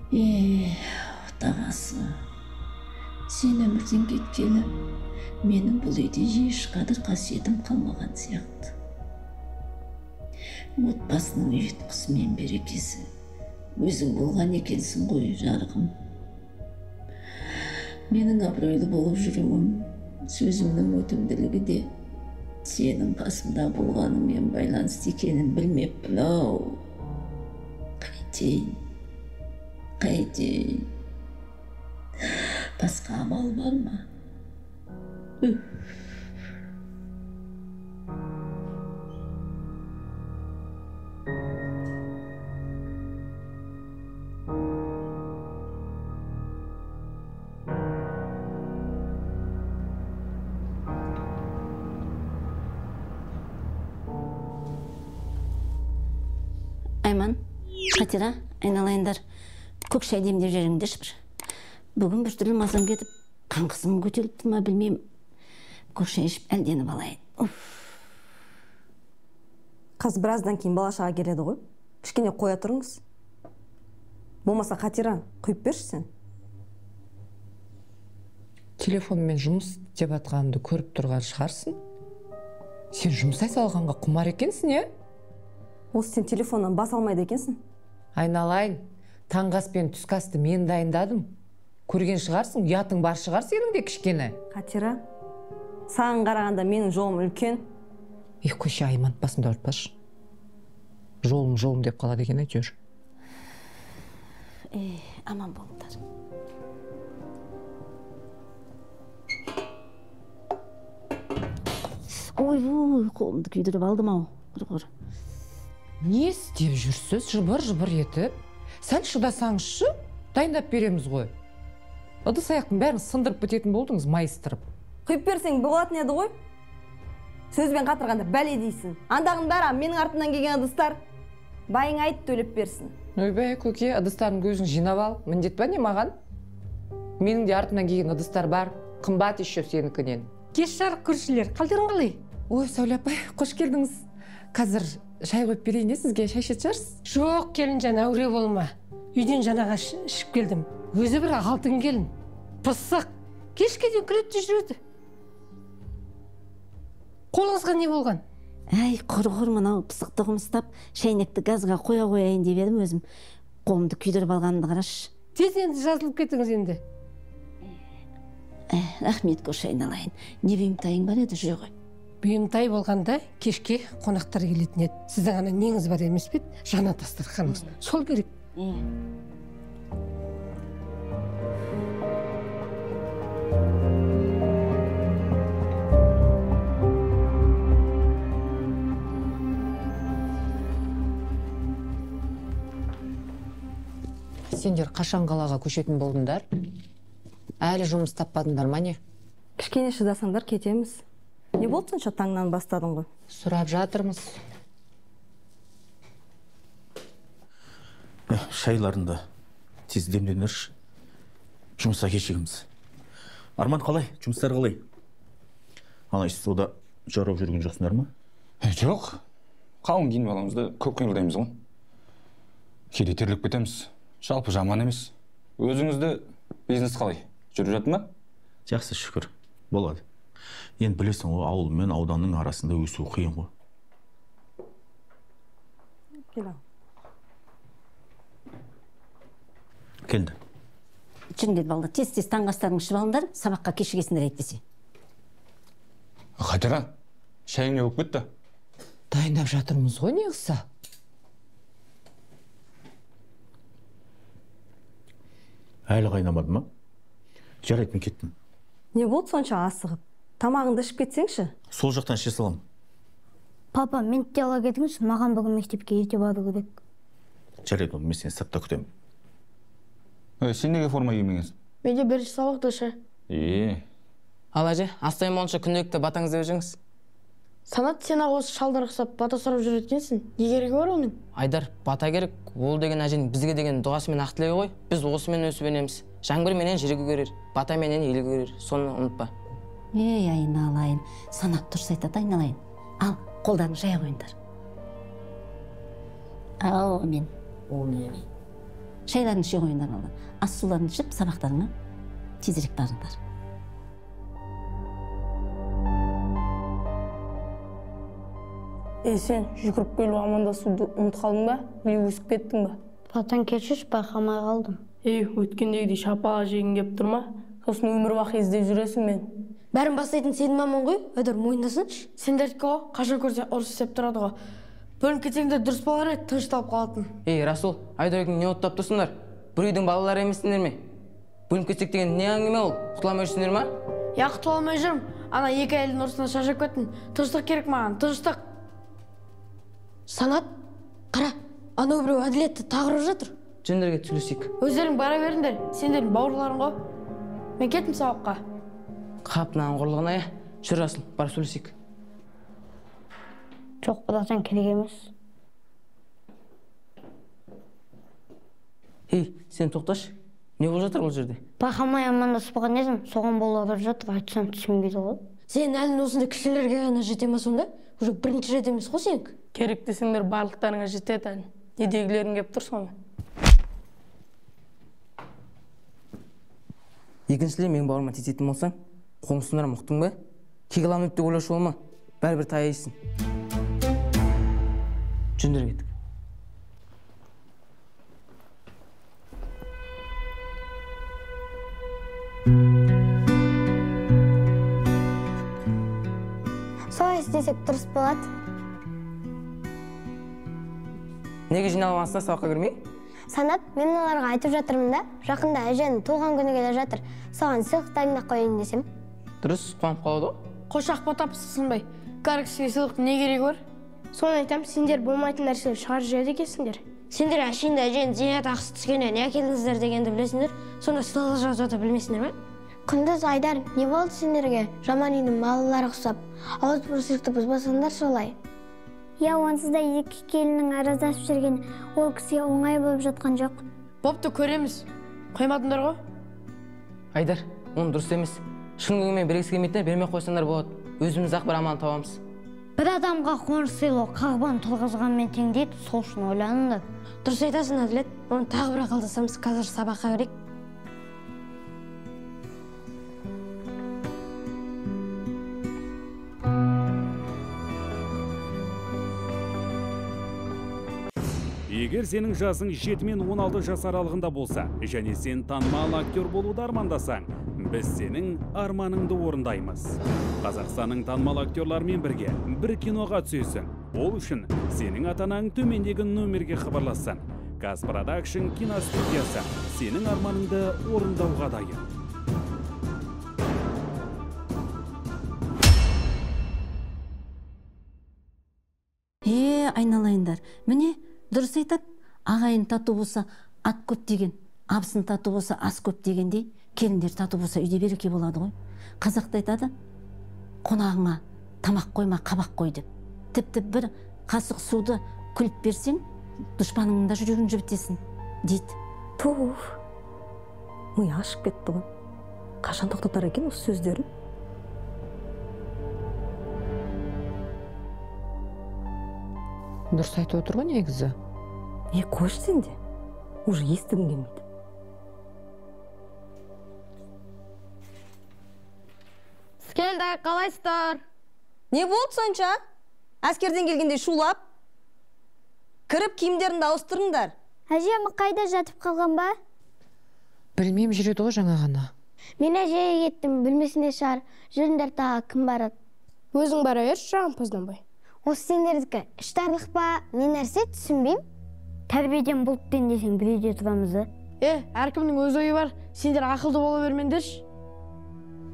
Отағасы, сен өмірден кеткелі, менің бұл үйде еш қадір қасиетім қалмаған сияқты. Отбасының ұйытқысы мен берекесі өзің болған екенсің ғой, жарығым. Менің абыройлы болып жүруім, сөзімнің өтімділігі де сенің қасымда болғаныңмен байланысты екенін білмеппін ау. Қайтейін. Басқа амал бар ма? Айман, Қатира, айналайындар. Көк шай демдеп жүріңдерші бір. Бүгін бір түрлі мазам кетіп, қан қысымым көтеріліп тұр ма білмеймін. Көк шай ішіп әлденіп алайын. Қыз біраздан кейін бала-шаға келеді ғой. Кішкене қоя тұрыңыз. Болмаса Қатира, құйып берші сен. Телефонмен жұмыс деп атқанымды көріп тұрған шығарсың. Сен жұмсай салғанға құмар екенсің, е? Осы сен телефоннан бас алмайды екенсің. Айналайын, таңғы ас пен түскі асты мен дайындадым. Көрген шығарсың, ұятың бар шығар сенің де кішкене. Қатира, саған қарағанда менің жолым үлкен. Қойшы, Айман, басымды ауыртпашы. Жолым деп қалады екен әйтеуір. Аман болыңдар. Ой, қолымды күйдіріп алдым ау. Құр. Не істеп жүрсіз, жыбыр етіп? Сәл шыдасаңызшы, дайындап береміз ғой. Ыдыс аяқтың бәрін сындырып бітетін болдыңыз, майыстырып. Құйып берсең болатын еді ғой. Сөзбен қатырғанда бәле дейсің. Андағын бәрі менің артымнан келген ыдыстар. Байың айт төлеп берсін. Ойбай, көке, ыдыстарын көзін жинап ал. Міндет па не маған? Менің де артымнан келген ыдыстар бар. Қымбат еще сенікінен. Кеш жарық көршілер, қалдырың қалай? Ой, Сәуле апай, қош келдіңіз. Қазір шай қойып берейін, сізге шай ішетін шығарсыз? Жоқ, келінжан, әуре болма. Үйден жаңаға ішіп келдім. Өзі бір алтын келін. Пысық. Кешке дейін күретті жүреді. Қолыңызға не болған? Әй, құр мынау пысықтығым ұстап, шайнекті газға қояйын деп едім өзім. Қолымды күйдіріп алғанымды қарашы. Тез енді жазылып кетіңіз енді. Рахмет, көрші айналайын. Не бұйымтайың бар еді, жүр ғой. Бұйымтай болғанда кешке қонақтар келетін еді. Сіздің ғана неңіз бар емес пе? Жана дастарханыңыз. Сол керек. Сендер қашан қалаға көшетін болдыңдар? Әлі жұмыс таппадыңдар ма не? Кішкене шыдасаңдар кетеміз. Не болды сонша таңнан бастадың ғой? Сұрап жатырмыз. Шайларында тез демденерші. Жұмысқа кешігіміз. Арман қалай? Жұмыстар қалай? Анай суда жарап жүрген жоқсыңдар ма? Жоқ. Қалың киініп аламыз да көп қимылдаймыз ғой. Кейде терлеп кетеміз. Жалпы жаман емес. Өзіңізді бизнес қалай? Жүріп жатыр ма? Жақсы, шүкір. Болады. Енді білесің ғой, ауыл мен ауданның арасында өсу қиын ғой. Келді. Жүріңдер балдар, тез таңғы астарың ішіп алыңдар, сабаққа кешігесіңдер әйтпесе. Қатира, шайың не болып кетті? Дайындап жатырмыз ғой, не қылса? Әлі қайнамады ма? Жарайды, мен кеттім. Не болды сонша асығып? Тамағыңды ішіп кетсеңші? Сол жақтан іше салам. Папа, мен де ала кетіңізші, маған бүгін мектепке ерте бару керек. Жарайды, мен сені сыртта күтемін. Сен неге форма кимегенсің? Менде бірінші сабақта ше. Ал әже, астайым онша күнделікті батаңызды өжіңіз. Санат, сен ақ осы шалдар ұқсап бата сұрап жүретінсің. Не керегі бар оның? Айдар, бата керек. Ол деген әженің бізге деген дұғасы мен ақ тілегі ғой. Біз осымен өсіп өнеміз. Жаңбыр менен жүрегі көрер, бата менен елі көрер. Соны ұмытпа. Айналайын. Санат дұрыс айтады, айналайын. Ал, қолдарын жая қойыңдар. Әумин. шайларын іше қойыңдар балалар. Ас суларын ішіп, сабақтарыңа тезірек барыңдар. Сен жүгіріп келіп амандасуды ұмытып қалдың ба? Или өсіп кеттің ба? Батан кешірші, байқамай қалдым. Өткендегідей шапаға жегін кеп тұрма? Сосын өмір бақи іздеп жүресің мен. Бәрін бастайтын сенің маман ғой, өдір мойындасыншы. Сендердікі ғой, қашан көрсе ұрыс істеп тұрады ғой. Бөлініп кетсеңдер дұрыс болар еді, тынышталып қалатын. Расул, Айдарбектің не оттап тұрсыңдар? Бір үйдің балалары емессіңдер ме? Бөлініп кетсек деген не әңгіме ол? Құтыламай жүрсіңдер ма? Құтыламай жүрмін. Ана екі әйелдің ұрысына шаршап кеттім. Тыныштық керек маған, тыныштық. Санат, қара, анау біреу әділетті тағырып жатыр. Жөндерге сөйлесейік. Өздерің бара беріңдер, сендердің бауырларың ғой. Мен кеттім сабаққа. Қапынан қорлығына, жүр Расул, бар сөйлесейік. Жоқ, Құдақжан керек емес. Сен тоқташы. Не болып жатыр бұл жерде? Байқамай амандасып қалған едім, соған болып жатыр, айтсам түсінбейді ғой. Сен әлің осындай кішілерге ғана жете ме сонда? Уже бірінші рет емес қой сенікі. Керек десеңдер барлықтарыңа жетеді әлі. Недегілерің кеп тұр соны. Екіншілер менің бауырыма тиісетін болсаң, қоңсындар мұқтың ба? Кек аламын деп ойлаушы болма, бәрібір таяйсың. Жөндер кеттік. Солай істесек дұрыс болады. Неге жиналғансына сабаққа кірмей? Санат, мен оларға айтып жатырмын да, жақында әженің туған күні келе жатыр. Соған сыйлық дайындап қояйын десем. Дұрыс, қуанып қалады ғой. Қошақ ботапсыз сынбай. Кәріксіге сыйлық не керек бар? Соны айтам, сендер болмайтын нәрселер шығарып жүреді екенсіңдер. Сендер әшейінде әженің зейнетақысы түскеніне не әкелдіңіздер дегенді білесіңдер, сонда сыйлық жазуды білмейсіңдер ме? Құндыз, Айдар, не болды сендерге? Жаман үйдің малылары құсап, ауызбіршілікті бұзбасаңдар солай. Онсыз да екі келіннің араздасып жүрген ол кісіге оңай болып жатқан жоқ. Бопты көреміз. Қоймадыңдар ғой? Айдар, оны дұрыс емес. Шын көңілмен бергісі келмейтіндер бермей қойсаңдар болады. Өзіміз ақ бір амал табамыз. Бір адамға қоңыр сыйлау қағбан тұрғызғанмен тең дейді, сол үшін ойланым да. Дұрыс айтасың, Әділет. Оны тағы бір ақылдасамыз, қазір сабаққа кірейік. Егер сенің жасың 7 мен 16 жас аралығында болса, және сен танымал актер болуды армандасаң, біз сенің арманыңды орындаймыз. Қазақстанның танымал актерлармен бірге бір киноға түсесің. Ол үшін сенің атанаң төмендегі нөмерге хабарлассын. Каз Продакшн киностудиясы сенің арманыңды орындауға дайын. Айналайындар, міне дұрыс айтады, ағайын тату болса ат көп деген, абысын тату болса ас көп дегендей, келіндер тату болса үйде береке болады ғой. Қазақта айтады, қонағыңа тамақ қойма, қабақ қой деп. Тіпті бір қасық суды күліп берсең, дұшпаныңның да жүрегін жібітесің дейді. Ми ашып кетті ғой. Қашан тоқтатар екен осы сөздерін? Дұрыс айтып отыр ғой негізі. Қош сен де. Уже естігім келмейді. Келдік, қалайсыздар? Не болды сонша? Әскерден келгенде шулап? Кіріп киімдеріңді ауыстырыңдар. Әжем қайда жатып қалған ба? Білмеймін, жүреді ғой жаңа ғана. Мен әжеге кеттім, білмесінде шығар. Жүріңдер тағы кім барады? Өзің бара берші, жағымпазданбай. Осы сендердікі іштарлық па, не нәрсе түсінбеймін? Тәрбиеден бұлттен десең бір үйде тұрамыз. Әркімнің өз ойы бар, сендер ақылды бола бермеңдерші.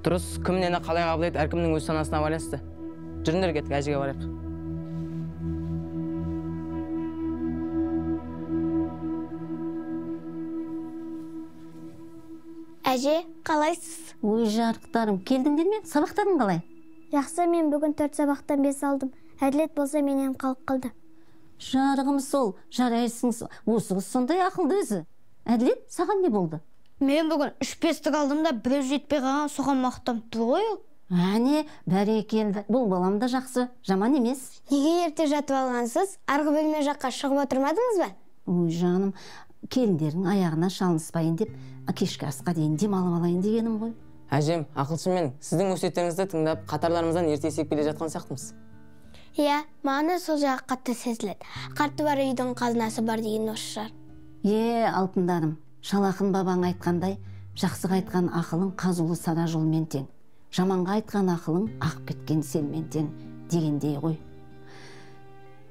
Дұрыс, кім нені қалай қабылдайды, әркімнің өз санасына байланысты. Жүріңдер кеттік, әжеге барайық. Әже, қалайсыз? Ой, жарықтарым, келдіңдер ме? Сабақтарың қалай? Жақсы, мен бүгін 4 сабақтан 5 алдым. Әділет болса менен қалып қалды. Жарығым сол, жарайсың сол. Осы қыз сондай ақылды өзі. Әділет, саған не болды? Мен бүгін 3-5-тік алдым да біреу жетпей қалған, соған мақтам тұр ғой ол. Әне, бәрекелді. Бұл балам да жақсы, жаман емес. Неге ерте жатып алғансыз? Арғы бөлме жаққа шығып отырмадыңыз ба? ой жаным, келіндердің аяғына шалыныспайын деп кешкі асқа дейін демалып алайын дегенім ғой. Әжем, ақылшымен сіздің өсиеттеріңізді тыңдап қатарларымыздан ерте есеп келе жатқан сияқтымыз. Иә, маған да сол жағы қатты сезіледі. Қарты бар үйдің қазынасы бар деген осы шығар. Алтындарым, шалақын бабаң айтқандай, жақсыға айтқан ақылың қазулы сара жолмен тең, жаманға айтқан ақылың ақ кеткен селмен тең дегендей ғой.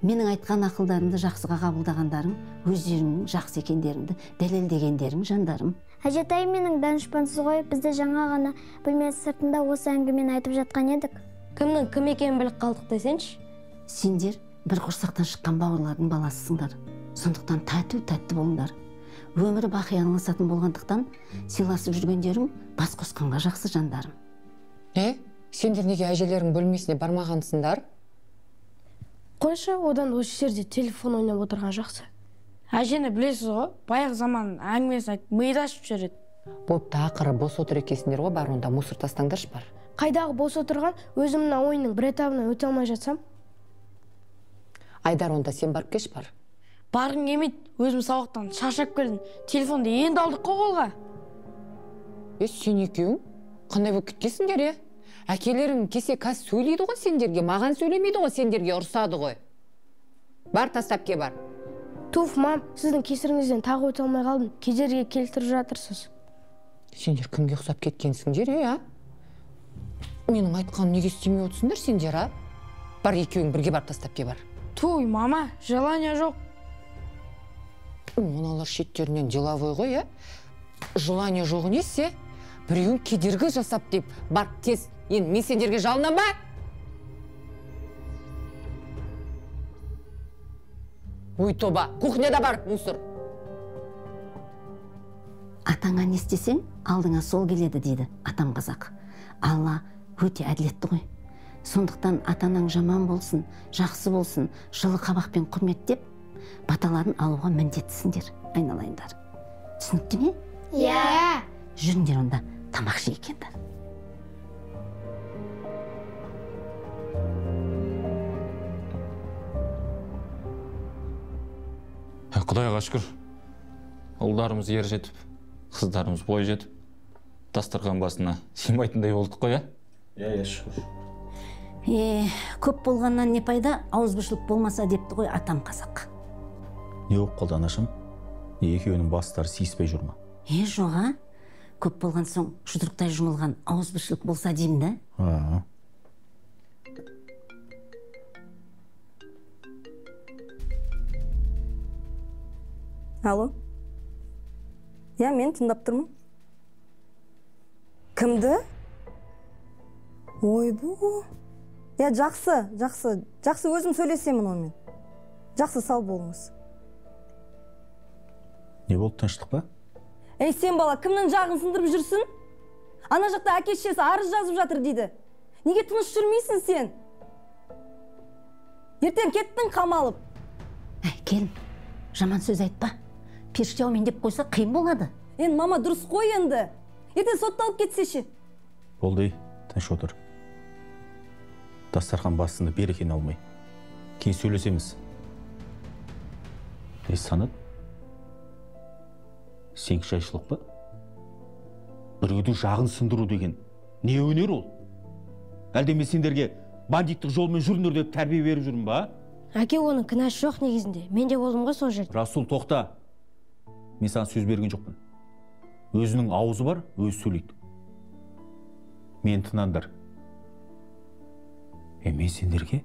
Менің айтқан ақылдарымды жақсыға қабылдағандарың, өздеріңнің жақсы екендеріңді дәлелдегендерің жандарым. Әжетай менің данышпансыз ғой, бізді жаңа ғана бөлме сыртында осы әңгімені айтып жатқан едік. Кімнің кім екенін біліп қалдық десеңші. Сендер бір құрсақтан шыққан бауырлардың баласысыңдар. Сондықтан тәтті болыңдар. Өмірі бақи аңласатын болғандықтан, сыйласып жүргендерің бас қосқанға жақсы жандарым. Сендер неге әжелерің бөлмесіне бармағансыңдар? Қойшы, одан осы жерде телефон ойнап отырған жақсы. Әжені білесіз ғой, баяғы заман әңгімесін айтып миды ашып жүреді. Бопты, ақыры бос отыр екенсіңдер ғой, бар онда мусор тастаңдаршы бар. Қайдағы бос отырған, өзімнің ойынның бір этабынан өте алмай жатсам? Айдар, онда сен барып кеш бар. Барғың келмейді, өзім сабақтан шаршап келдім. Телефонды енді алдық қой қолға. Сен екеуің қандай болып кеткенсіңдер, Әкелерің кесе қаз сөйлейді ғой сендерге, маған сөйлемейді ғой, сендерге ұрсады ғой. Бар, тастап ке бар. Туф, мам, сіздің кесіріңізден тағы өте алмай қалдым. Кедергі келтіріп жатырсыз. Сендер кімге ұқсап кеткенсіңдер, Менің айтқаным неге істемей отырсыңдар сендер, Бар, екеуің бірге бар, тастап ке бар. Туй, мама, желания жоқ. Мыналар шеттерінен деловой ғой, Желания жоғы несе? Біреуін кедергі жасап деп, бар, тез, енді мен сендерге жалынам ба? Ой, тоба, кухняда бар, мусор. Атаңа не істесең, алдыңа сол келеді дейді атам қазақ. Алла өте әділетті ғой. Сондықтан атанаң жаман болсын, жақсы болсын, жылы қабақпен құрметтеп, баталарын алуға міндеттісіңдер, айналайындар. Түсінікті ме? Иә. Жүріңдер онда тамақ жейкендер. Құдайға шүкір, ұлдарымыз ер жетіп, қыздарымыз бой жетіп, дастархан басына сыймайтындай болдық қой, Иә, шүкір. Көп болғаннан не пайда, ауызбіршілік болмаса депті ғой атам қазақ. Не болып қалды анашым? Екеуінің бастары сиіспей жүр ма? Жоға, көп болған соң жұдырықтай жұмылған ауызбіршілік болса деймін да? Алло? Мен тыңдап тұрмын. Кімді? Ойбу. Жақсы өзім сөйлесемін онымен. Жақсы, сау болыңыз. Не болды, тыныштық па? Сен бала, кімнің жағын сындырып жүрсің? Ана жақта әке-шешесі арыз жазып жатыр дейді. Неге тыныш жүрмейсің сен? Ертең кеттің қамалып. Келін, жаман сөз айтпа. Періште аумен деп қойса қиын болады. Мама, дұрыс қой енді. Ертең сотталып кетсеші. Болды, тыныш отыр. Дастархан басында берекені алмай. Кейін сөйлесеміз. Санат? Сенкі жайшылық па? Біреудің жағын сындыру деген не өнер ол? Әлде мен сендерге бандиттік жолмен жүріңдер деп тәрбие беріп жүрмін ба? Әке, оның кінәсі жоқ негізінде. Мен де болдым ғой сол жерде. Расул, тоқта. Мен саған сөз берген жоқпын. Өзінің аузы бар, өзі сөйлейді. Мен тынандар. Мен сендерге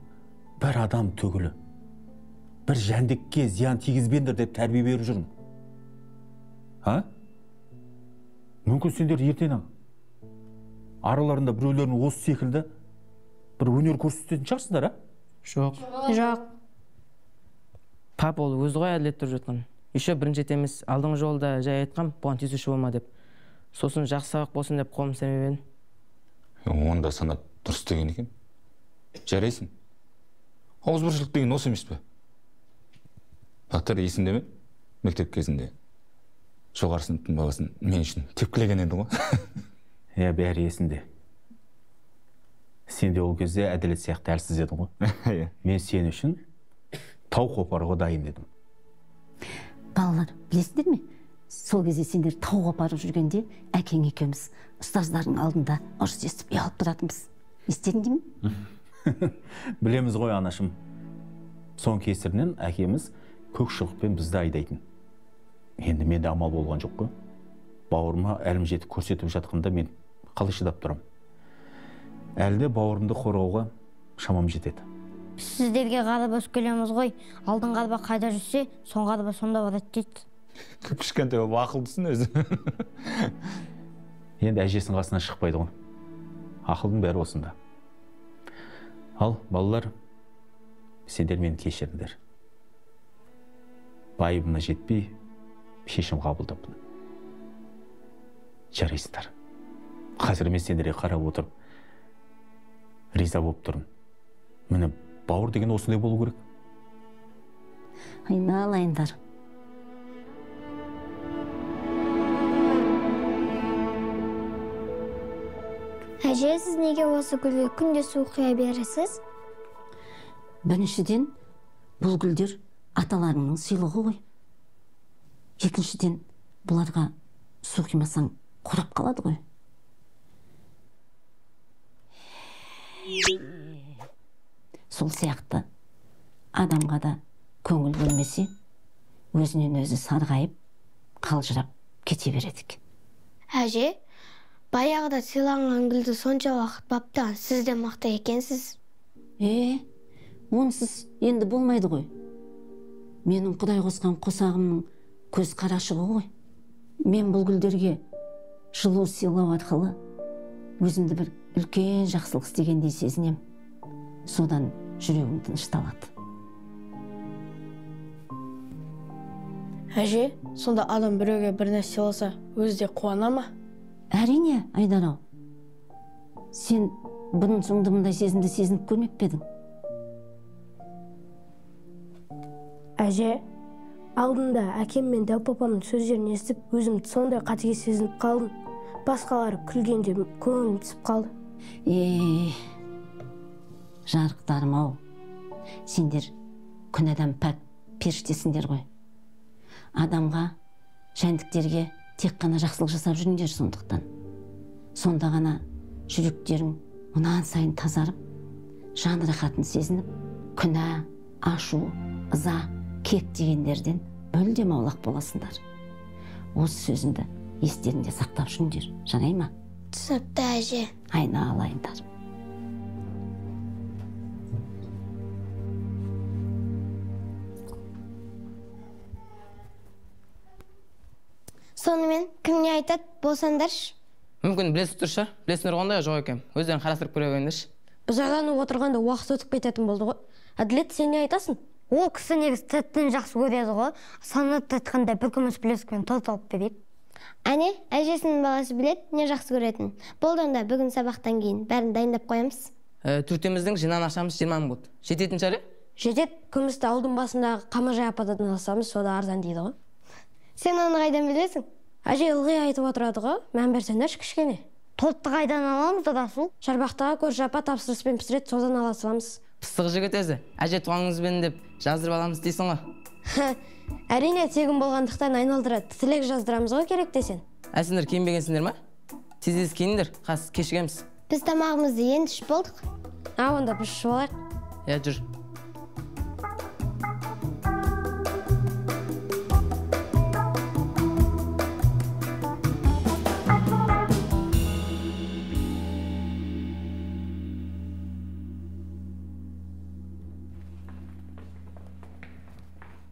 бір адам төгілі, бір жәндікке зиян тигізбеңдер деп тәрбие беріп жүрмін. Мүмкін сендер ертең араларында біреулердің осы секілді бір өнер көрсететін шығарсыңдар, Жоқ. Пап, ол өзі ғой әділет тұрып жатқан. Еще бірінші емес, алдыңғы жолда жай айтқам, бұған тиісуші болма деп. Сосын жақсы сабақ болсын деп қолым істемеп едім. Онда Санат дұрыс деген екен. Жарайсың. Ауызбіршілік деген осы емес пе? Батыр, есіңде ме? Мектеп кезінде жоғары сыныптың баласын мен үшін тепкілеген еді ғой. Бәрі есінде. Сен де ол кезде әділет сияқты әлсіз едің ғой. Мен сен үшін тау қопаруға дайын дедім. Балалар, білесіңдер ме? Сол кезде сендер тауға барып жүргенде әкең екеуміз ұстаздардың алдында ұрыс естіп ұялып тұратынбыз. Естедің ме? Білеміз ғой, анашым. Сон кесірінен әкеміз көк шыбықпен бізді айдайтын. Енді менде амал болған жоқ қой. Бауырыма әлім жетіп көрсетіп жатқанда мен қалай шыдап тұрам. Әлде бауырымды қорғауға шамам жетеді. Сіздерге қалып өсіп келеміз ғой. Алдын қалба қайда жүрсе, соң қалба сонда барады дейді. Кішкентай болып ақылдысың өзі. Енді әжесінің қасынан шықпайды ғой. Ақылдың бәрі осында. Ал, балалар, сендер мені кешіріңдер. Байыбына жетпей, шешім қабылдаппын. Жарайсыздар. Қазір мен сендерге қарап отырып, риза болып тұрмын. Міне, бауыр деген осындай болу керек. Айналайындар. Әже, сіз неге осы гүлге күнде су құя бересіз? Біріншіден, бұл гүлдер аталарыңның сыйлығы ғой. Екіншіден, бұларға су құймасаң қурап қалады ғой. Сол сияқты адамға да көңіл бөлмесе, өзінен өзі сарғайып, қалжырап кете бередік. Әже, баяғыда сыйланған гүлді сонша уақыт баптан, сіз де мықты екенсіз. Онсыз енді болмайды ғой. Менің Құдай қосқан қосағымның көз қарашығы ғой. Мен бұл гүлдерге жылу сыйлау арқылы өзімді бір үлкен жақсылық істегендей сезінем. Содан жүрегім тынышталады. Әже, сонда адам біреуге бір нәрсе сыйласа, өзі де қуана ма? Әрине, Айдар-ау. Сен бұрын соңды мұндай сезімді сезініп көрмеп пе едің? Әже, алдында әкем мен дәу папамның сөздерін естіп, өзімді сондай қатыге сезініп қалдым. Басқалары күлгенде көңілім түсіп қалды. Жарықтарым-ау, сендер күн адам пәк періштесіңдер ғой. Адамға, жәндіктерге тек қана жақсылық жасап жүріңдер сондықтан. Сонда ғана жүректерің мұнан сайын тазарып, жан рахатын сезініп, күнә, ашу, ыза, кек дегендерден мүлдем аулақ боласыңдар. Осы сөзімді естеріңде сақтап жүріңдер, жарай ма? Түсінікті, әже. Айналайындар. Сонымен, кім не айтады, болсаңдаршы? Мүмкін білесіз тұршы, білесіңдер қондай жоқ екем. Өздерін қарастырып көре қойыңдаршы. Біз ойланып отырғанда уақыт өтіп кететін болды ғой. Әділет, сен не айтасың? Ол кісі негізі тәттін жақсы көреді ғой. Санат айтқанда бір күміс білезікпен толталып берейік. Әне, әжесінің баласы білет, не жақсы көретін. Болды онда бүгін сабақтан кейін бәрін дайындап қоямыз. Төртеміздің жинаған ақшамыз 20 мың болды. Жететін шығар? Жетет, күмісті ауылдың басындағы Қамажай ападан алсамыз, сода арзан дейді ғой. Сен оны қайдан білесің? Әже ылғи айтып отырады ғой, мән берсеңдерші кішкене. Тортты қайдан аламыз, Расул? Шарбақтаға көрші апа тапсырыспен пісіреді, содан ала саламыз. Пыстық жігіт өзі, әже туғаныңызбен деп жаздырып аламыз дейсің ғой. Әрине тегін болғандықтан айналдырады. Тілек жаздырамыз ғой керек десен. Сендер киінбегенсіңдер ма? Тез киіндер, қас кешігеміз. Біз тамағымызды енді ішіп болдық. Онда біз ішіп алайық. Жүр.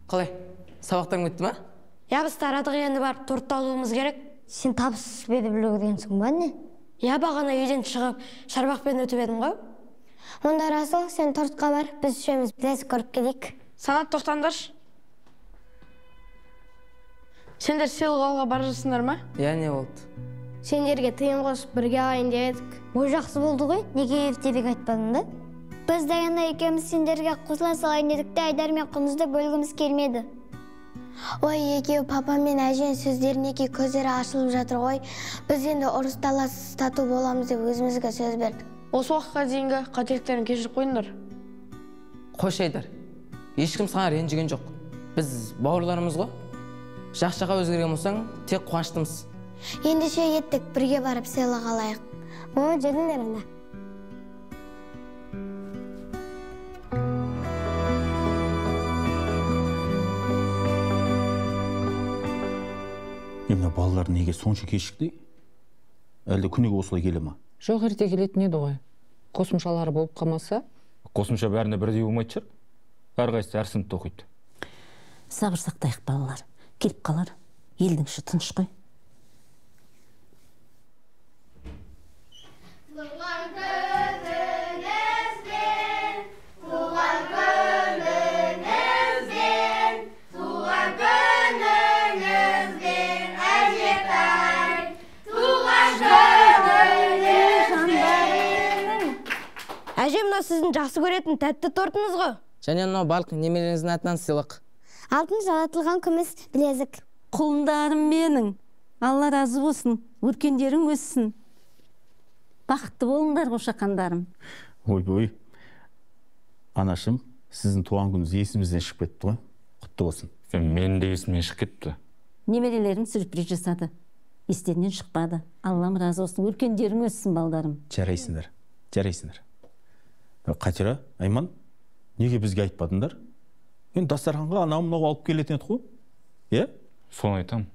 Қалай? Сабақтарың өтті ма? Біз тарадық енді барып тортты алуымыз керек. Сен табыс беді білуге дегенсің ба не? Бағана үйден шығып шарбақпен өтіп едім ғой. Онда Расул, сен тортқа бар, біз үшеуміз біраз көріп келейік. Санат, тоқтаңдаршы. Сендер сыйлық алуға бара жатсыңдар ма? Не болды? Сендерге тыйым қосып бірге алайын дедік. Ой, жақсы болды ғой. Неге ертерек айтпадың да? Біз дегенде екеуміз сендерге қосыла салайын дедік те, Айдар мен Құндызды бөлгіміз келмеді. Ой, екеуі папа мен әжен сөздерінеке көздері ашылып жатыр ғой. Біз енді ұрыс талас тату боламыз деп өзімізге сөз бердік. Осы уақытқа дейінгі қателіктерін кешіріп қойыңдар. Қош Айдар, ешкім саған ренжіген жоқ. Біз бауырларымыз ғой. жақшаға өзгерген болсаң тек қуаныштымыз. Ендеше кеттік, бірге барып сыйлық алайық. О, жүріңдер ана. Мына балалар неге сонша кешікті? Әлде күніге осылай келе ма? Жоқ, ерте келетін еді ғой. Қосымшалары болып қалмаса? Қосымша бәріне бірдей болмайды шығар. Әрқайсысы әр сыныпта оқиды. Сабыр сақтайық балалар. Келіп қалар. Елдің іші тыныш қой. Әже, мынау сіздің жақсы көретін тәтті тортыңыз ғой. Және мынау барлық немереңіздің атынан сыйлық. Алтын жалатылған күміс білезік. Құлындарым менің. Алла разы болсын. Өркендерің өссін. Бақытты болыңдар қошақандарым. Ой, анашым, сіздің туған күніңіз есімізден шығып кетті ғой. Құтты болсын. Менің де есімнен шығып кетті. Немерелерім сюрприз жасады. Естерінен шықпады. Аллам разы болсын. Өркендерің өссін балдарым. Жарайсыңдар. Қатира, Айман, неге бізге айтпадыңдар? Мен дастарханға анау-мынау алып келетін еді ғой. Е? Соны айтам.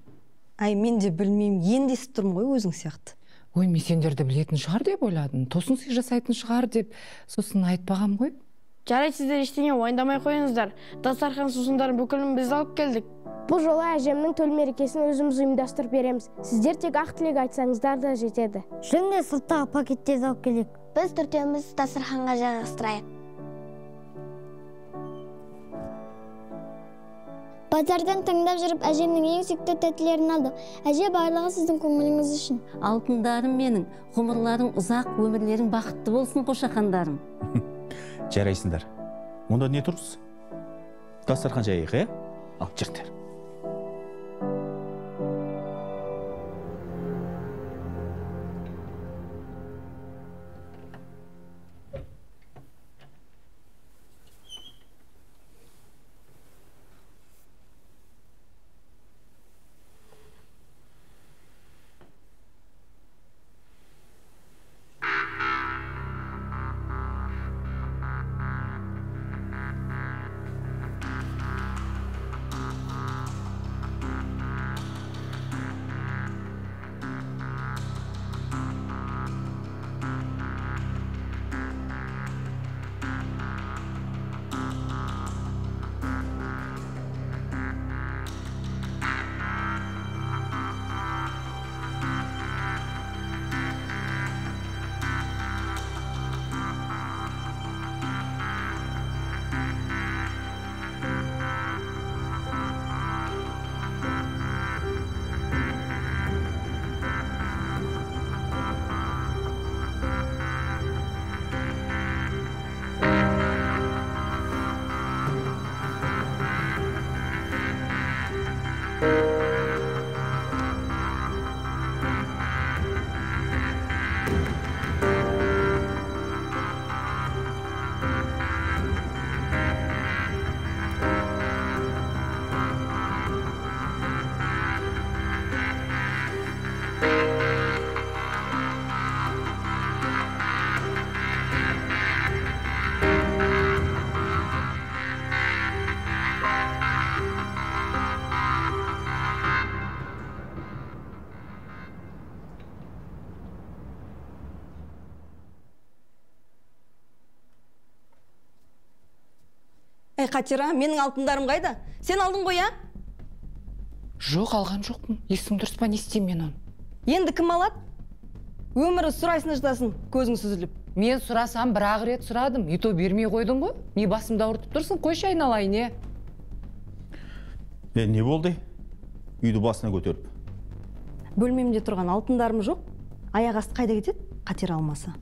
Ай, мен де білмеймін, енді естіп тұрмын ғой өзің сияқты. Ой, мен сендерді білетін шығар деп ойладым. Тосын сый жасайтын шығар деп, сосын айтпағам ғой. Жарайды, сіздер ештеңе уайымдамай қойыңыздар. Дастархан сусындарын бүкілін біз алып келдік. Бұл жолы әжемнің төл мерекесін өзіміз ұйымдастырып береміз. Сіздер тек ақ тілек айтсаңыздар да жетеді. Жүңде сылттағы пакеттерді алып келейік. Біз төртеуміз дастарханға жайғастырайық. Базардан таңдап жүріп, әжемнің ең сүйікті тәттілерін алдық. Әже, барлығы сіздің көңіліңіз үшін. Алтындарым менің, ғұмырларың ұзақ, өмірлерің бақытты болсын қошақандарым. Жарайсыңдар. Онда не тұрсыз? Дастархан жайық, е? Ал, жіктер. Қатира, менің алтындарым қайда? Сен алдың ғой, а? Жоқ, алған жоқпын. Есің дұрыс па, не істеймін мен оны? Енді кім алады? Өмірі сұрайсың жытасын, көзің сүзіліп. Мен сұрасам бір-ақ рет сұрадым. И то бермей қойдың ғой. Не басымда ауыртып тұрсың, қойшы айналайын, е? Не болды? Үйді басына көтеріп. Бөлмемде тұрған алтындарым жоқ. Аяқ асты қайда кетеді? Қатира алмаса.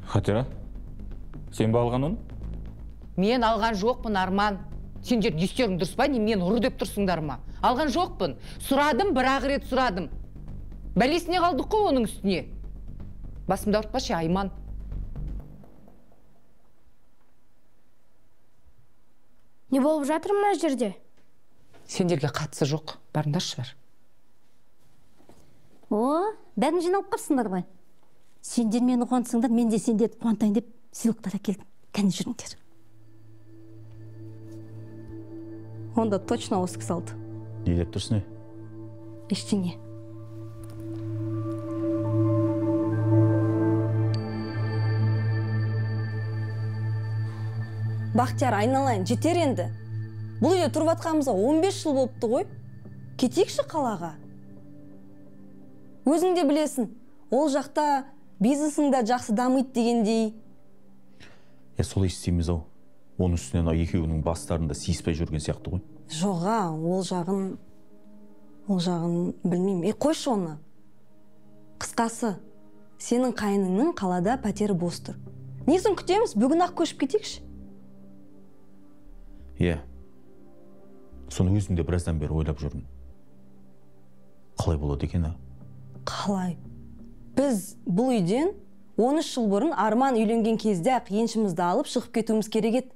Қатира, сен ба алған оны? Мен алған жоқпын, Арман. Сендер естерің дұрыс па, не мен ұры деп тұрсыңдар ма? Алған жоқпын. Сұрадым, бір-ақ рет сұрадым. Бәлесіне қалдық қой оның үстіне. Басымда ауыртпашы, Айман. Не болып жатыр мына жерде? сендерге қатысы жоқ, барыңдаршы бар. О, бәрін жиналып қапсыңдар ғой. Сендер мені қуантсыңдар, мен де сендерді қуантайын деп сыйлықтар әкелдім. Кәне жүріңдер. Онда точно осы кісі алды. Не деп тұрсың? Ештеңе. Бақтияр, айналайын, жетер енді. Бұл үйде тұрып атқанымызға 15 жыл болыпты ғой. Кетейікші қалаға. Өзің де білесің, ол жақта бизнесің да жақсы дамиды дегендей. Солай істейміз ау. Оның үстінен екеуінің бастарында сиіспей жүрген сияқты ғой. Жоға, ол жағын білмеймін. Қойшы оны. Қысқасы, сенің қайыныңның қалада пәтері бос тұр. Несін күтеміз, бүгін ақ көшіп кетейікші. Соны өзім де біраздан бері ойлап жүрмін. Қалай болады екен, Қалай? Біз бұл үйден 13 жыл бұрын Арман үйленген кезде ақ еншімізді алып шығып кетуіміз керек еді.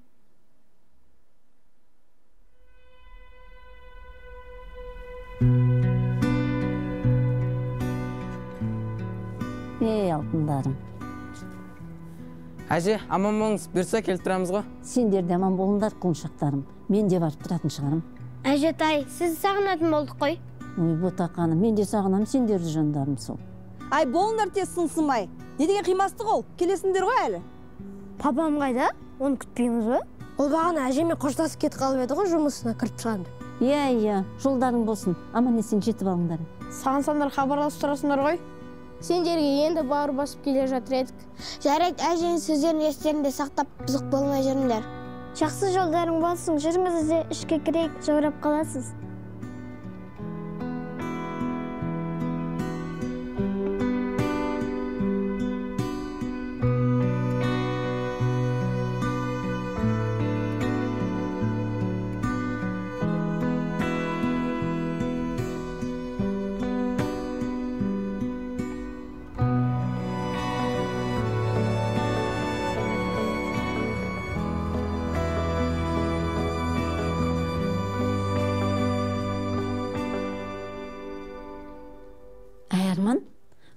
Алтындарым. Әже, аман болыңыз, берсе келіп тұрамыз ғой. Сендер де аман болыңдар, құлыншақтарым. Мен де барып тұратын шығарым. Әжетай, сіз сағынатын болдық қой. Ой, ботақаным, мен де сағынам, сендерді жандарым сол. Ай, болыңдар тез сынсымай. Не деген қимастық ол? Келесіңдер ғой әлі? Папам қайда? Оны күтпейміз бе? Ол бағана әжеме қоштасып кетіп қалып еді ғой, жұмысына кіріп шығанды. Иә, жолдарың болсын. Аман есен жетіп алыңдар. Саған сандар хабарласып тұрасыңдар ғой. Сендерге енді бауыр басып келе жатыр едік. Жарайды, әженің сөздерін естерінде сақтап, бұзық болмай жүріңдер. Жақсы жолдарың болсын, жүріңіз де ішке кірейік, жаурап қаласыз.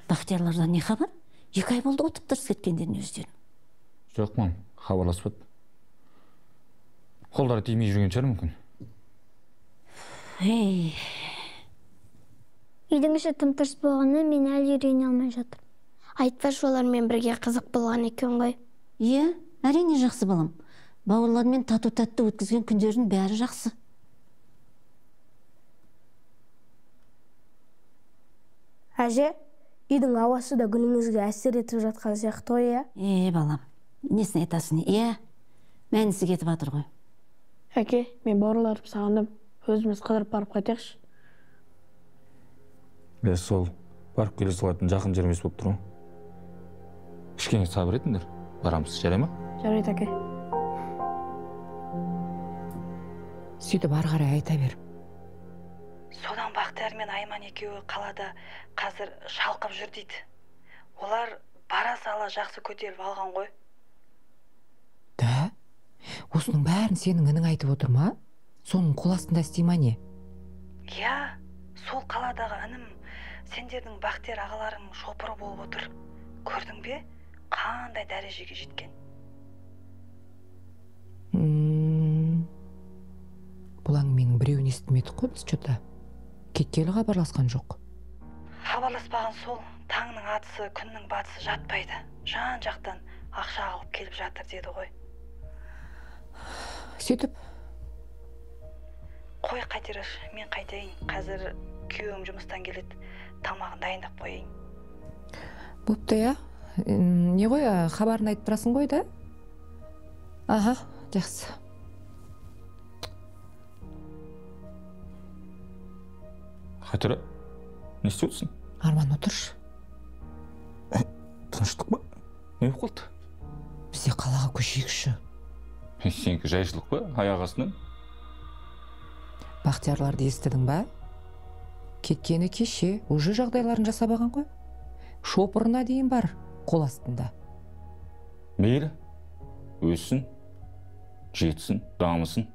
Бақтиярлардан не хабар? 2 ай болды отып тұрс кеткендерін өздерін. Жоқ, мам, хабарласпады. Қолдары тимей жүрген шығар мүмкін. Үйдің іші тым-тырыс болғаны мен әлі үйрене алмай жатыр. Айтпаш, олармен бірге қызық болған екен ғой. Әрине жақсы балам. Бауырлармен тату-татты өткізген күндердің бәрі жақсы. Әже, үйдің ауасы да күніңізге әсер етіп жатқан сияқты ғой, балам, несін айтасың? Мәнісі кетіп атыр ғой. Әке, мен бауырларым сағындым. Өзіміз қыдырып барып қайтайықшы. Сол барып келе салатын жақын жеріміз болып тұр ғой. Кішкене сабыр етіңдер. Барамыз, жарай ма? Жарайды, әке. Сөйтіп ары қарай айта бер. Содан Бақтияр мен Айман екеуі қалада қазір шалқып жүр дейді. Олар бара сала жақсы көтеріп алған ғой. Да? Осының бәрін сенің інің айтып отыр ма? Соның қол астында істей ма не? Сол қаладағы інім сендердің Бақтияр ағаларың шопыры болып отыр. Көрдің бе? Қандай дәрежеге жеткен. Бұл әңгіменің біреуін естімедік қой біз что-то. Кеткелі хабарласқан жоқ. Хабарласпаған сол, таңның атысы, күннің батысы жатпайды. Жан жақтан ақша алып келіп жатыр деді ғой. Сөйтіп? Қой қайтераш, мен қайтайын. Қазір күйеуім жұмыстан келеді. Тамағын дайындап қойайын. Бопты, не ғой, хабарын айтып тұрасың ғой да? Аха, жақсы. Қайтара, не істеп отырсың? Арман, отыршы. Тыныштық па? Не болды? Бізде қалаға көшейікші. Сенікі жайшылық па, аяқ астынан? Бақтиярларды естідің ба? Кеткені кеше, уже жағдайларын жасабаған ғой. Шопырына дейін бар, қол астында. Мейлі, өссін, жетсін, дамысын.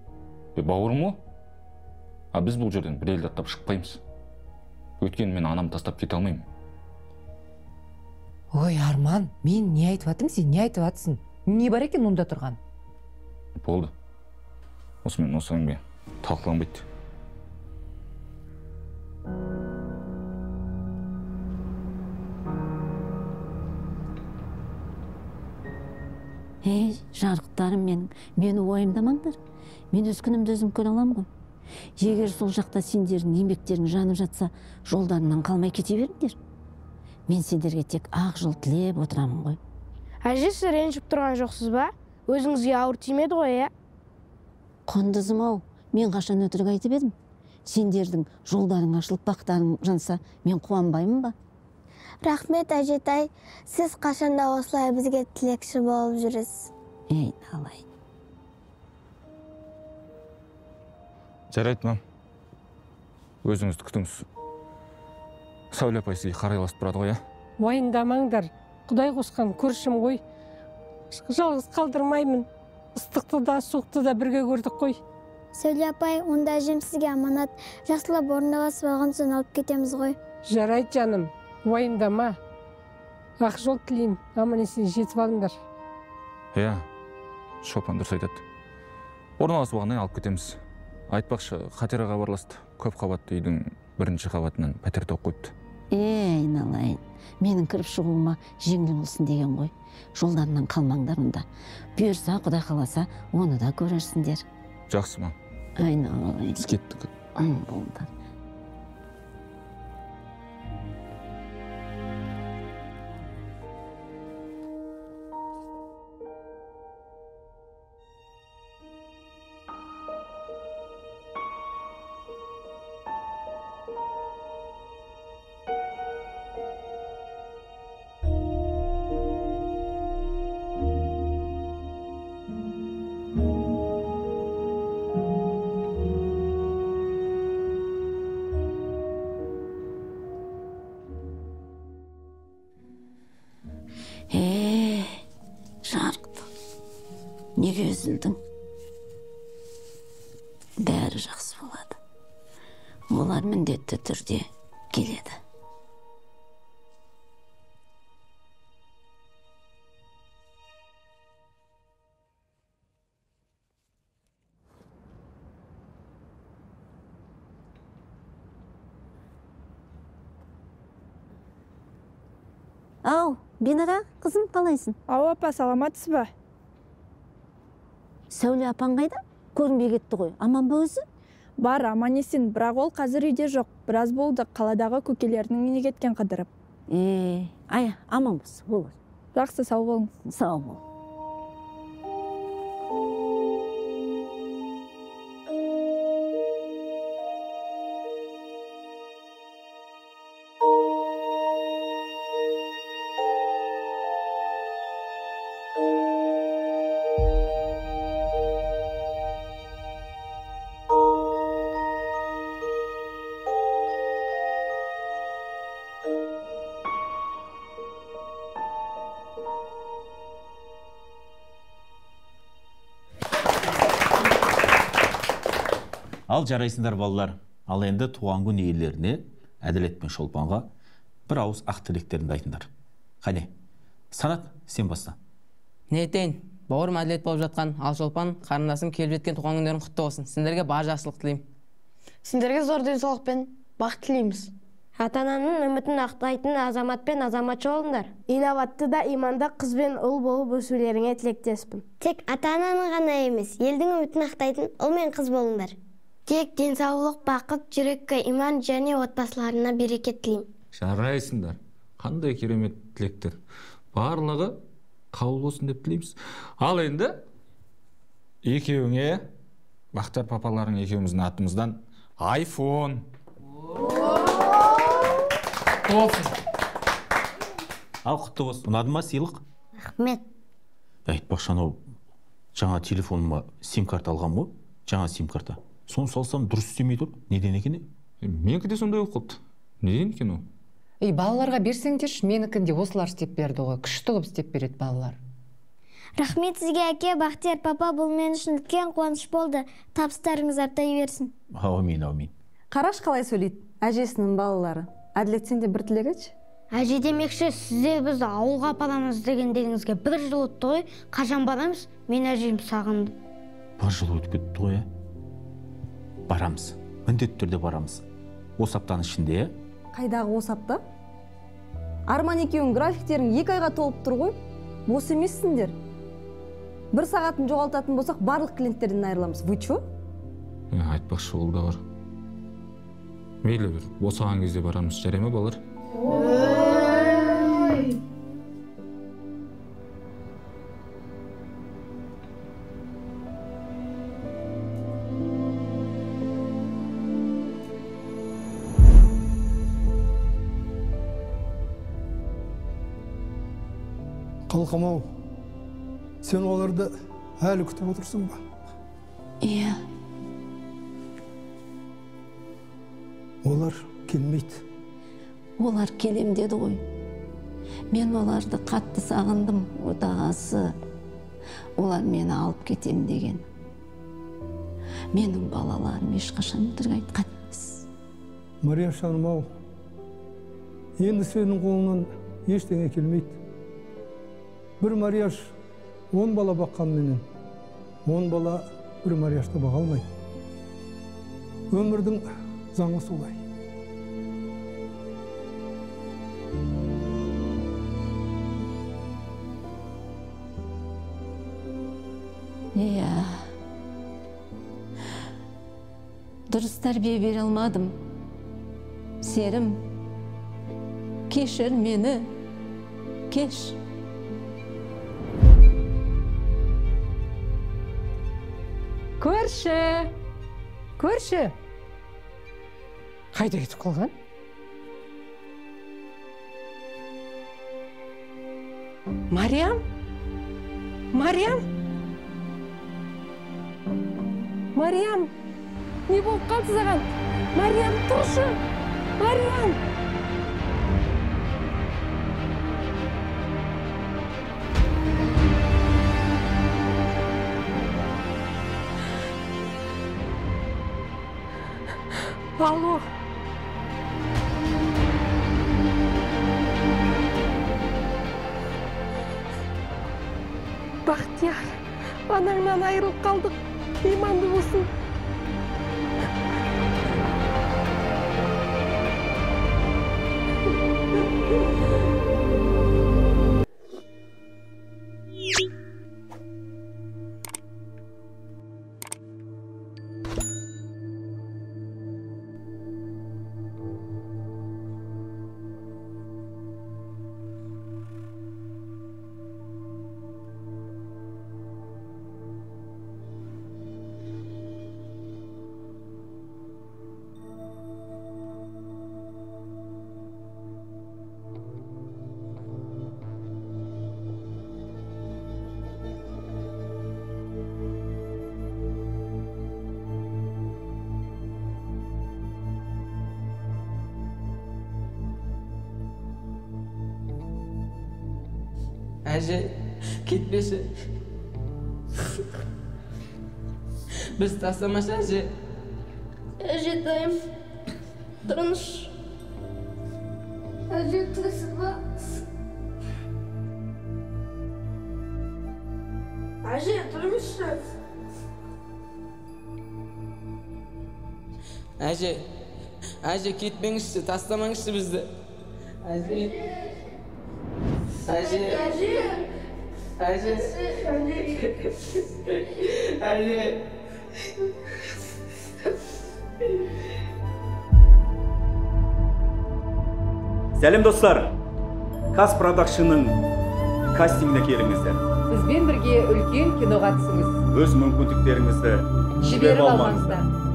Бауырым ғой. А біз бұл жерден бір елді аттап шықпаймыз. Өйткені мен анамды тастап кете алмаймын. Ой, Арман, мен не айтып атым, сен не айтып атсың? Не бар екен мұнда тұрған? Болды. Осымен осы әңгіме талқыланбайды. Жарықтарым мені уайымдамаңдар. Мен өз күнімді өзім көре алам ғой. Егер сол жақта сендердің еңбектерің жанып жатса, жолдарынан қалмай кете беріңдер. Мен сендерге тек ақ жол тілеп отырамын ғой. Әже, сіз ренжіп тұрған жоқсыз ба? Өзіңізге ауыр тимеді ғой, иә? Қондызым-ау, мен қашан өтірік айтып едім? Сендердің жолдарың ашылып, бақтарың жанса, мен қуанбаймын ба? Рахмет, әжетай. Сіз қашанда осылай бізге тілекші болып жүрсіз. Ей, алай. Жарайды, мам. Өзіңізді күтіңіз. Сәуле апай сізге қарайласып тұрады ғой, ә? Уайымдамаңдар. Құдай қосқан көршім ғой. Жалғыз қалдырмаймын. Ыстықты да, суықты да бірге көрдік қой. Сәуле апай, онда әжем сізге аманат. Жақсылап орындаласып алған соң алып кетеміз ғой. Жарайды, жаным. Уайымдама. Ақ жол тілеймін. Аман-есен жетіп алыңдар. Иә, Шопан дұрыс айтады. Орналасып алғаннан алып кетеміз. Айтпақшы, Қатера хабарласты. Көп қабатты үйдің бірінші қабатынан пәтер тауып қойыпты. Айналайын, менің кіріп шығуыма жеңіл болсын деген ғой. Жолдарынан қалмаңдар онда. Бұйырса, Құдай қаласа, оны да көрерсіңдер. Жақсы, мам. Айналайын. Біз кеттік. Болды. Жарықты. Неге үзілдің? Бәрі жақсы болады. Олар міндетті түрде келеді. Ау, Бинара, қызым, қалайсың? Ау, апа, саламатсыз ба? Сәуле апаң қайда? Көрінбей кетті ғой. Аман ба өзі? Бар, аман есен, бірақ ол қазір үйде жоқ. Біраз болды, қаладағы көкелерінің үйіне кеткен қыдырып. Ай, аман болсын, olur. Жақсы, сау болыңыз. Сау бол. Ал жарайсыңдар балалар. Ал енді туған күн иелеріне, Әділет пен Шолпанға бір ауыз ақ тілектеріңді айтыңдар. Қане, Санат, сен баста. Не етейін? Бауырым Әділет болып жатқан, ал Шолпан қарындасым келіп жеткен туған күндерің құтты болсын. Сендерге бар жақсылық тілеймін. Сендерге зор денсаулық пен бақыт тілейміз. Ата-ананың үмітін ақтайтын азамат пен азаматша болыңдар. Инабатты да иманды қыз бен ұл болып өсулеріңе тілектеспін. Тек ата-ананың ғана емес, елдің үмітін ақтайтын ұл мен қыз болыңдар. Тек денсаулық, бақыт, жүрекке иман және отбасыларына берекет тілеймін. Жарайсыңдар. Қандай керемет тілектер. Барлығы қабыл болсын деп тілейміз. Ал енді екеуіңе, Бақтар папаларың екеуміздің атымыздан iPhone. Ал құтты болсын. Ұнады ма сыйлық? Рахмет. Айтпақшы, анау жаңа телефоныма сим-карта алғам ғой. Жаңа сим-карта. Соны салсам дұрыс істемей тұр. Неден екен? Менікі де сондай болып қалды. Неден екен ол? Балаларға берсеңдерші, менікінде осылар істеп берді ғой. Күшті қылып істеп береді балалар. Рахмет сізге әке, Бақтияр папа, бұл мен үшін үлкен қуаныш болды. Табыстарыңыз артай берсін. Аумин, аумин. Қараш қалай сөйлейді әжесінің балалары. Әділет, сен де бір тілек айтшы. Әже демекші, сізде бізді ауылға апарамыз дегендеріңізге 1 жыл өтті ғой. Қашан барамыз? Мен әжем сағынды. 1 жыл өтіп кетті ғой, барамыз. Міндетті түрде барамыз. Осы аптаның ішінде, Қайдағы осы апта? Арман екеуің графиктерің 2 айға толып тұр ғой. Бос емессіңдер. 1 сағатын жоғалтатын болсақ, барлық клиенттерден айырыламыз. Вы чё? Айтпақшы ол да бар. Мейлі бір босаған кезде барамыз, жарай ма балалар? Қалқам-ау, сен оларды әлі күтіп отырсың ба? Иә. Олар келмейді. Олар келем деді ғой. Мен оларды қатты сағындым, отағасы. Олар мені алып кетем деген. Менің балаларым ешқашан өтірік айтқан емес. Мария шаным-ау, енді сенің қолыңнан ештеңе келмейді. Бір Марияш 10 бала баққанменен, 10 бала бір Марияшты баға алмайды. Өмірдің заңы солай. Иә. Дұрыс тәрбие бере алмадым. Серім, кешір мені, кеш. Көрші. Қайда кетіп қалған? Мариям? Не болып қалды саған? Мариям, тұршы! Мариям! Алло! Бақтияр, анаңнан айырылып қалдық. Иманды болсын. Әже, кетпеші. Біз тастамашы, әже. Әже, дайым. Тұрыныш. Әже, тұрысы ба? Әже, тұрмышы. Әже, кетпеңізші, тастамаңызшы бізді. Әже. Сәлем достар, Кас Продакшнның кастингіне келіңіздер. Бізбен бірге үлкен киноға түсіңіз. Өз мүмкіндіктеріңізді жіберіп алмаңыздар.